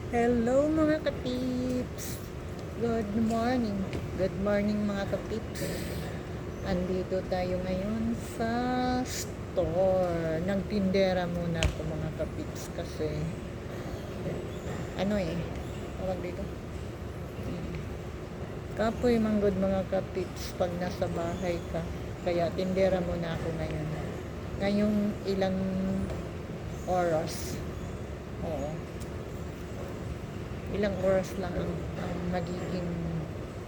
Hello mga katips! Good morning! Good morning mga katips! Andito tayo ngayon sa store. Nagtindera muna ako mga katips kasi tawag dito. Kapoy manggod mga katips pag nasa bahay ka. Kaya tindera muna ako ngayon. Ngayong ilang oras. Oo. Ilang oras lang ang magiging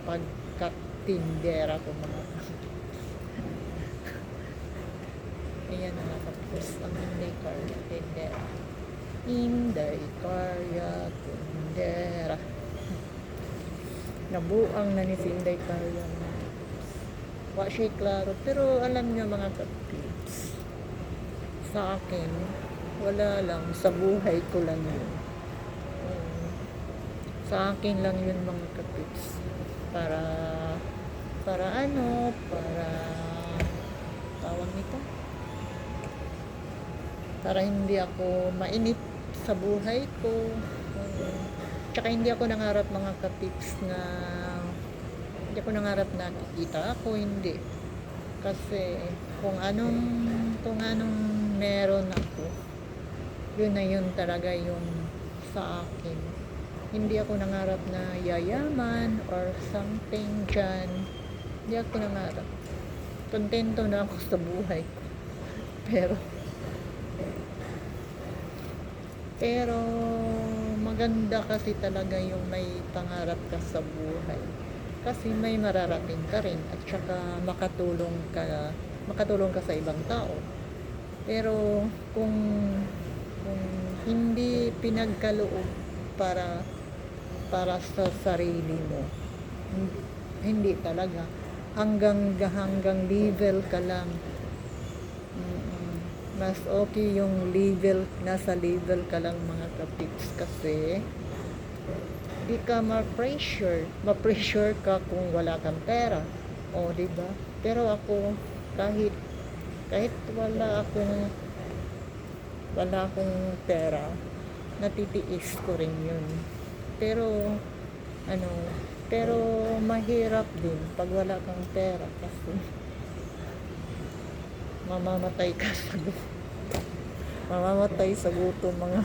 pagkatindera ko mga ayan na tapos ang Inday Carya tindera. Inday Carya tindera. Nabuang na ni si Inday Carya. Wa siya klaro pero alam niyo mga katips, sa akin wala lang, sa buhay ko lang yun. Sa akin lang yun mga katips. Para para tawag nito, para hindi ako mainip sa buhay ko. Tsaka hindi ako nangarap mga katips na hindi ako nangarap na kikita ako, hindi. Kasi kung anong meron ako, yun na yun talaga yung sa akin. Hindi ako nangarap na yayaman or something dyan. Hindi ako nangarap. Kontento na ako sa buhay ko. Pero pero maganda kasi talaga yung may pangarap ka sa buhay. Kasi may mararating ka rin at saka makatulong ka sa ibang tao. Pero kung hindi pinagkaloob para sa sarili mo, hindi talaga, hanggang level ka lang. Mas okay yung nasa level ka lang mga katips, kasi di ka ma-pressure ka kung wala kang pera, o di ba? Pero ako, kahit wala akong pera, natitiis ko rin yun. Pero ano pero mahirap din pag wala kang pera kasi mamamatay sa gutom mga